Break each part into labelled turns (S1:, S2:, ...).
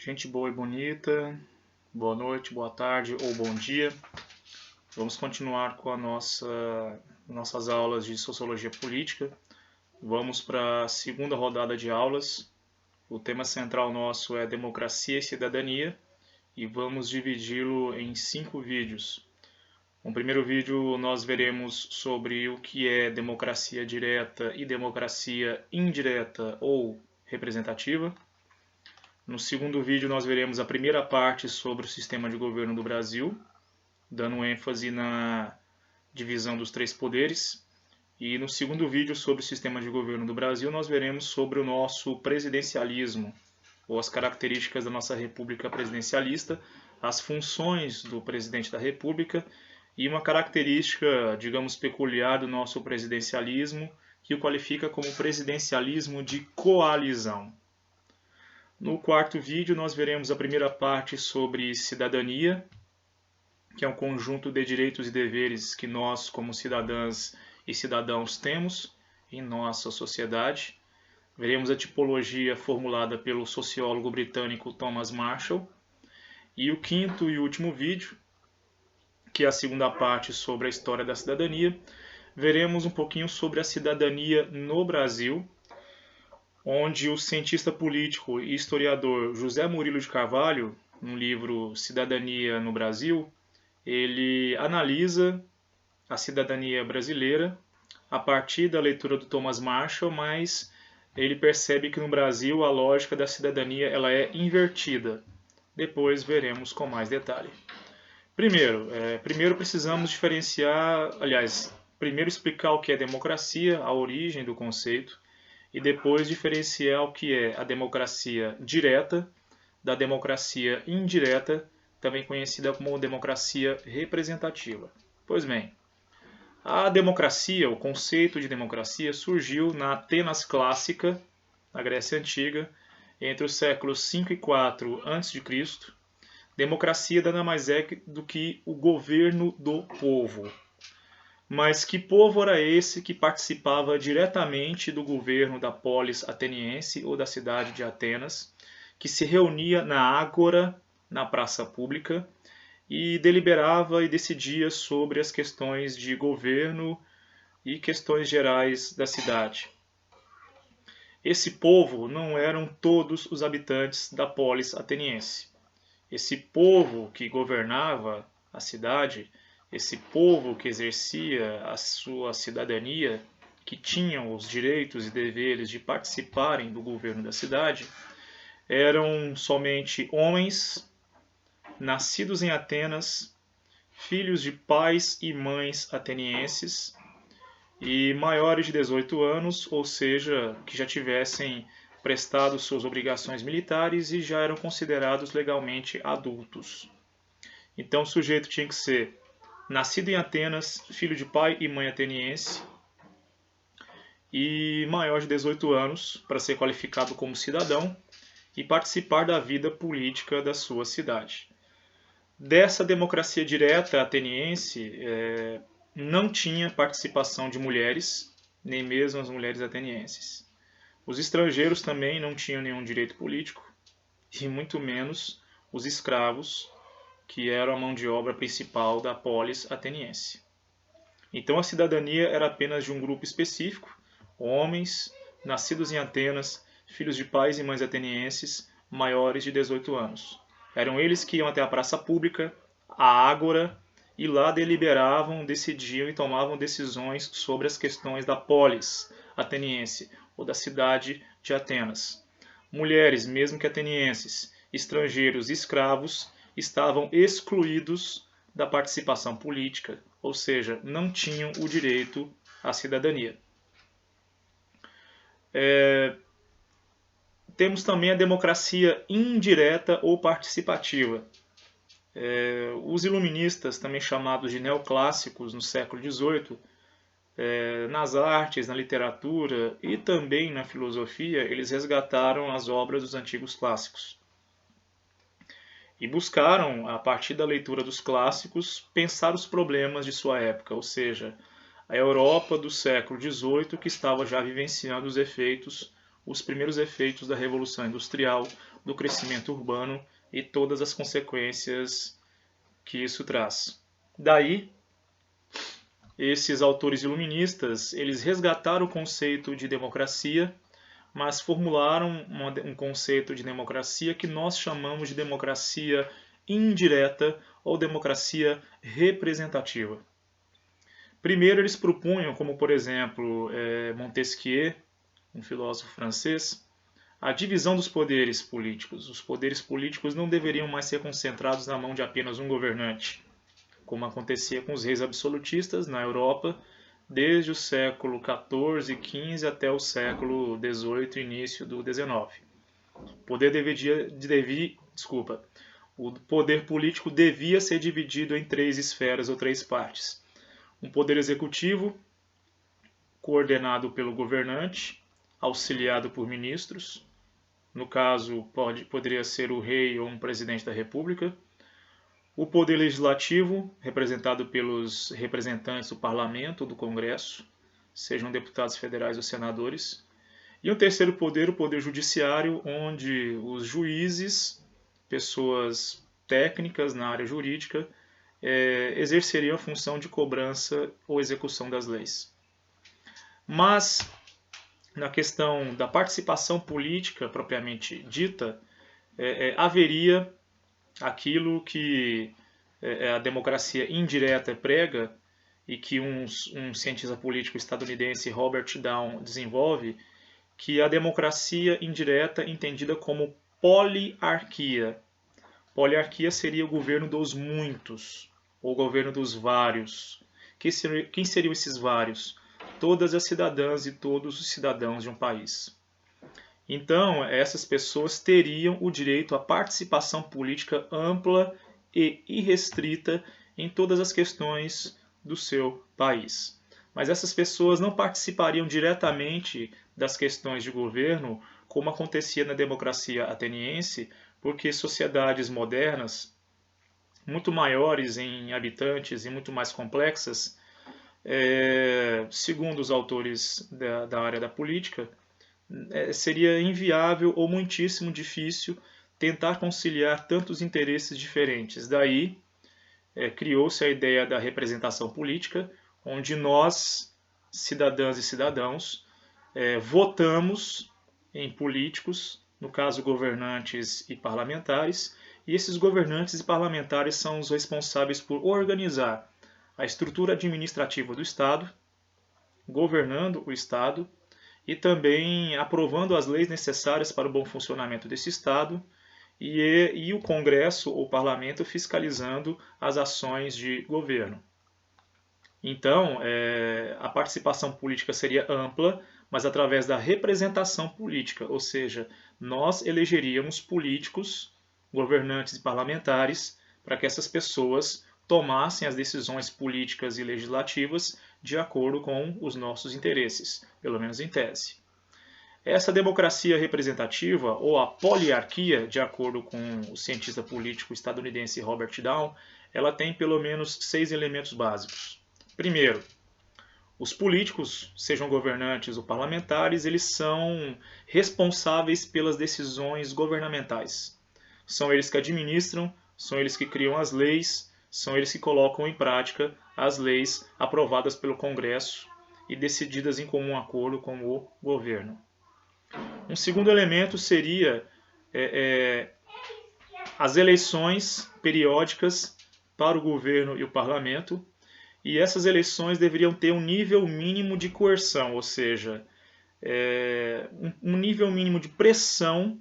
S1: Gente boa e bonita, boa noite, boa tarde ou bom dia. Vamos continuar com nossas aulas de Sociologia Política. Vamos para a segunda rodada de aulas. O tema central nosso é Democracia e Cidadania e vamos dividi-lo em 5 vídeos. No primeiro vídeo nós veremos sobre o que é democracia direta e democracia indireta ou representativa. No segundo vídeo nós veremos a primeira parte sobre o sistema de governo do Brasil, dando ênfase na divisão dos 3 poderes. E no segundo vídeo sobre o sistema de governo do Brasil nós veremos sobre o nosso presidencialismo, ou as características da nossa república presidencialista, as funções do presidente da república e uma característica, digamos, peculiar do nosso presidencialismo, que o qualifica como presidencialismo de coalizão. No quarto vídeo nós veremos a primeira parte sobre cidadania, que é um conjunto de direitos e deveres que nós, como cidadãs e cidadãos, temos em nossa sociedade. Veremos a tipologia formulada pelo sociólogo britânico Thomas Marshall. E o quinto e último vídeo, que é a segunda parte sobre a história da cidadania, veremos um pouquinho sobre a cidadania no Brasil, onde o cientista político e historiador José Murilo de Carvalho, no livro Cidadania no Brasil, ele analisa a cidadania brasileira a partir da leitura do Thomas Marshall, mas ele percebe que no Brasil a lógica da cidadania ela é invertida. Depois veremos com mais detalhe. Primeiro precisamos diferenciar, primeiro explicar o que é democracia, a origem do conceito, e depois diferenciar o que é a democracia direta da democracia indireta, também conhecida como democracia representativa. Pois bem, a democracia, o conceito de democracia, surgiu na Atenas clássica, na Grécia Antiga, entre os séculos 5 e 4 a.C. Democracia nada mais é do que o governo do povo. Mas que povo era esse que participava diretamente do governo da polis ateniense ou da cidade de Atenas, que se reunia na ágora, na praça pública, e deliberava e decidia sobre as questões de governo e questões gerais da cidade? Esse povo não eram todos os habitantes da polis ateniense. Esse povo que governava a cidade, esse povo que exercia a sua cidadania, que tinham os direitos e deveres de participarem do governo da cidade, eram somente homens nascidos em Atenas, filhos de pais e mães atenienses e maiores de 18 anos, ou seja, que já tivessem prestado suas obrigações militares e já eram considerados legalmente adultos. Então o sujeito tinha que ser nascido em Atenas, filho de pai e mãe ateniense e maior de 18 anos para ser qualificado como cidadão e participar da vida política da sua cidade. Dessa democracia direta ateniense não tinha participação de mulheres, nem mesmo as mulheres atenienses. Os estrangeiros também não tinham nenhum direito político, e muito menos os escravos, que eram a mão de obra principal da polis ateniense. Então a cidadania era apenas de um grupo específico, homens nascidos em Atenas, filhos de pais e mães atenienses, maiores de 18 anos. Eram eles que iam até a praça pública, a ágora, e lá deliberavam, decidiam e tomavam decisões sobre as questões da polis ateniense, ou da cidade de Atenas. Mulheres, mesmo que atenienses, estrangeiros e escravos, estavam excluídos da participação política, ou seja, não tinham o direito à cidadania. Temos também a democracia indireta ou participativa. Os iluministas, também chamados de neoclássicos no século XVIII, nas artes, na literatura e também na filosofia, eles resgataram as obras dos antigos clássicos. E buscaram, a partir da leitura dos clássicos, pensar os problemas de sua época, ou seja, a Europa do século XVIII que estava já vivenciando os os primeiros efeitos da Revolução Industrial, do crescimento urbano e todas as consequências que isso traz. Daí, esses autores iluministas, eles resgataram o conceito de democracia, mas formularam um conceito de democracia que nós chamamos de democracia indireta ou democracia representativa. Primeiro, eles propunham, como por exemplo Montesquieu, um filósofo francês, a divisão dos poderes políticos. Os poderes políticos não deveriam mais ser concentrados na mão de apenas um governante, como acontecia com os reis absolutistas na Europa, desde o século XIV e XV até o século XVIII, início do XIX. O poder político devia ser dividido em 3 esferas ou 3 partes. Um poder executivo, coordenado pelo governante, auxiliado por ministros. No caso, poderia ser o rei ou um presidente da república. O poder legislativo, representado pelos representantes do parlamento ou do congresso, sejam deputados federais ou senadores. E o terceiro poder, o poder judiciário, onde os juízes, pessoas técnicas na área jurídica, exerceriam a função de cobrança ou execução das leis. Mas, na questão da participação política propriamente dita, haveria aquilo que a democracia indireta prega e que um cientista político estadunidense, Robert Down, desenvolve, que a democracia indireta entendida como poliarquia. Poliarquia seria o governo dos muitos, ou governo dos vários. Quem seriam esses vários? Todas as cidadãs e todos os cidadãos de um país. Então, essas pessoas teriam o direito à participação política ampla e irrestrita em todas as questões do seu país. Mas essas pessoas não participariam diretamente das questões de governo, como acontecia na democracia ateniense, porque sociedades modernas, muito maiores em habitantes e muito mais complexas, segundo os autores da área da política, seria inviável ou muitíssimo difícil tentar conciliar tantos interesses diferentes. Daí, criou-se a ideia da representação política, onde nós, cidadãs e cidadãos, votamos em políticos, no caso governantes e parlamentares, e esses governantes e parlamentares são os responsáveis por organizar a estrutura administrativa do Estado, governando o Estado e também aprovando as leis necessárias para o bom funcionamento desse Estado e o Congresso ou Parlamento fiscalizando as ações de governo. Então, a participação política seria ampla, mas através da representação política, ou seja, nós elegeríamos políticos, governantes e parlamentares para que essas pessoas tomassem as decisões políticas e legislativas de acordo com os nossos interesses, pelo menos em tese. Essa democracia representativa, ou a poliarquia, de acordo com o cientista político estadunidense Robert Down, ela tem pelo menos 6 elementos básicos. Primeiro, os políticos, sejam governantes ou parlamentares, eles são responsáveis pelas decisões governamentais. São eles que administram, são eles que criam as leis, são eles que colocam em prática as leis aprovadas pelo Congresso e decididas em comum acordo com o governo. Um segundo elemento seria as eleições periódicas para o governo e o parlamento, e essas eleições deveriam ter um nível mínimo de coerção, ou seja, um nível mínimo de pressão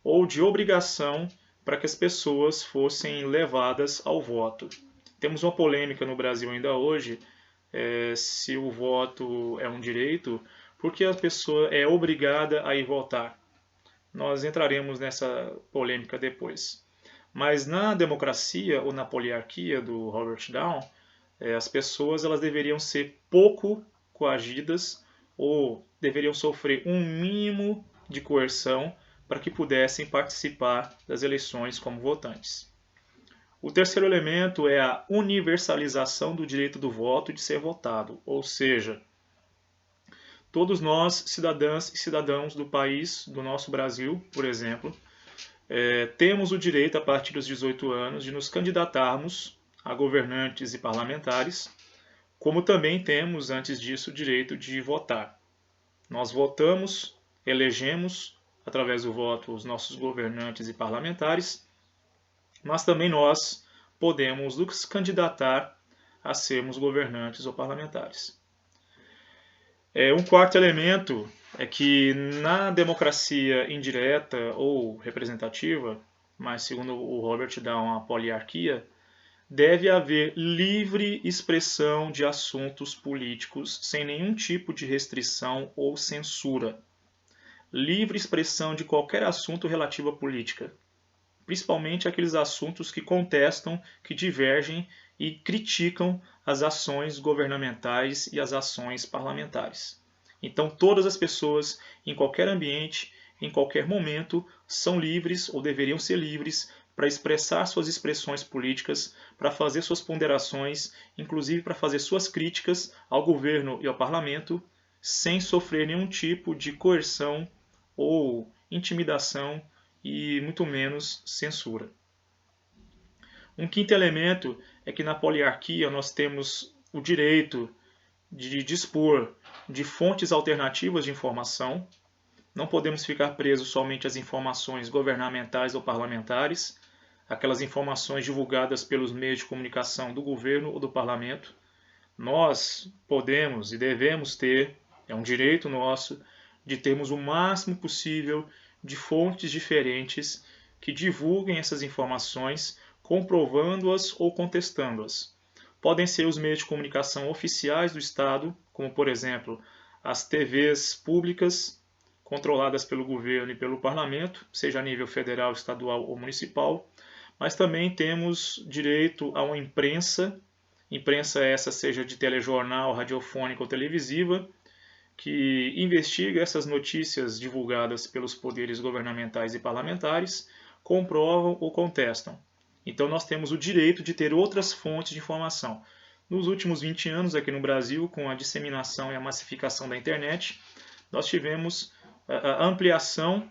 S1: ou de obrigação para que as pessoas fossem levadas ao voto. Temos uma polêmica no Brasil ainda hoje, se o voto é um direito, porque a pessoa é obrigada a ir votar. Nós entraremos nessa polêmica depois. Mas na democracia ou na poliarquia do Robert Down, as pessoas elas deveriam ser pouco coagidas ou deveriam sofrer um mínimo de coerção para que pudessem participar das eleições como votantes. O terceiro elemento é a universalização do direito do voto e de ser votado, ou seja, todos nós, cidadãs e cidadãos do país, do nosso Brasil, por exemplo, temos o direito, a partir dos 18 anos, de nos candidatarmos a governantes e parlamentares, como também temos, antes disso, o direito de votar. Nós votamos, elegemos, através do voto, os nossos governantes e parlamentares, mas também nós podemos nos candidatar a sermos governantes ou parlamentares. Um quarto elemento é que na democracia indireta ou representativa, mas segundo o Robert dá uma poliarquia, deve haver livre expressão de assuntos políticos sem nenhum tipo de restrição ou censura. Livre expressão de qualquer assunto relativo à política, principalmente aqueles assuntos que contestam, que divergem e criticam as ações governamentais e as ações parlamentares. Então, todas as pessoas, em qualquer ambiente, em qualquer momento, são livres ou deveriam ser livres para expressar suas expressões políticas, para fazer suas ponderações, inclusive para fazer suas críticas ao governo e ao parlamento, sem sofrer nenhum tipo de coerção ou intimidação e muito menos censura. Um quinto elemento é que na poliarquia nós temos o direito de dispor de fontes alternativas de informação. Não podemos ficar presos somente às informações governamentais ou parlamentares, aquelas informações divulgadas pelos meios de comunicação do governo ou do parlamento. Nós podemos e devemos ter, é um direito nosso, de termos o máximo possível de fontes diferentes que divulguem essas informações, comprovando-as ou contestando-as. Podem ser os meios de comunicação oficiais do Estado, como, por exemplo, as TVs públicas, controladas pelo governo e pelo parlamento, seja a nível federal, estadual ou municipal, mas também temos direito a uma imprensa essa seja de telejornal, radiofônica ou televisiva, que investiga essas notícias divulgadas pelos poderes governamentais e parlamentares, comprovam ou contestam. Então nós temos o direito de ter outras fontes de informação. Nos últimos 20 anos aqui no Brasil, com a disseminação e a massificação da internet, nós tivemos a ampliação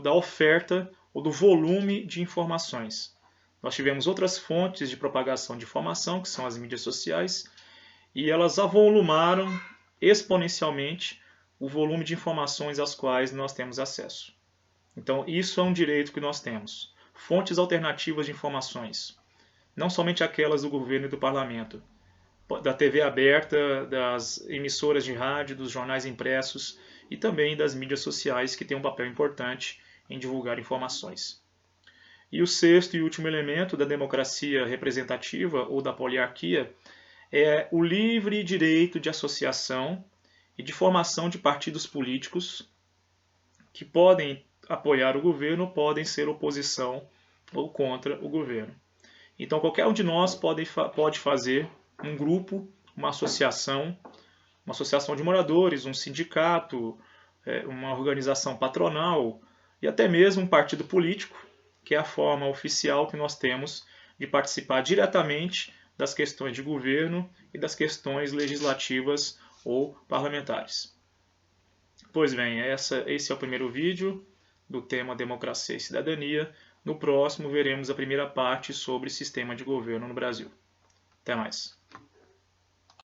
S1: da oferta ou do volume de informações. Nós tivemos outras fontes de propagação de informação, que são as mídias sociais, e elas avolumaram exponencialmente o volume de informações às quais nós temos acesso. Então, isso é um direito que nós temos. Fontes alternativas de informações, não somente aquelas do governo e do parlamento, da TV aberta, das emissoras de rádio, dos jornais impressos e também das mídias sociais, que têm um papel importante em divulgar informações. E o sexto e último elemento da democracia representativa ou da poliarquia é o livre direito de associação e de formação de partidos políticos que podem apoiar o governo, podem ser oposição ou contra o governo. Então, qualquer um de nós pode fazer um grupo, uma associação de moradores, um sindicato, uma organização patronal e até mesmo um partido político, que é a forma oficial que nós temos de participar diretamente das questões de governo e das questões legislativas ou parlamentares. Pois bem, esse é o primeiro vídeo do tema Democracia e Cidadania. No próximo veremos a primeira parte sobre sistema de governo no Brasil. Até mais.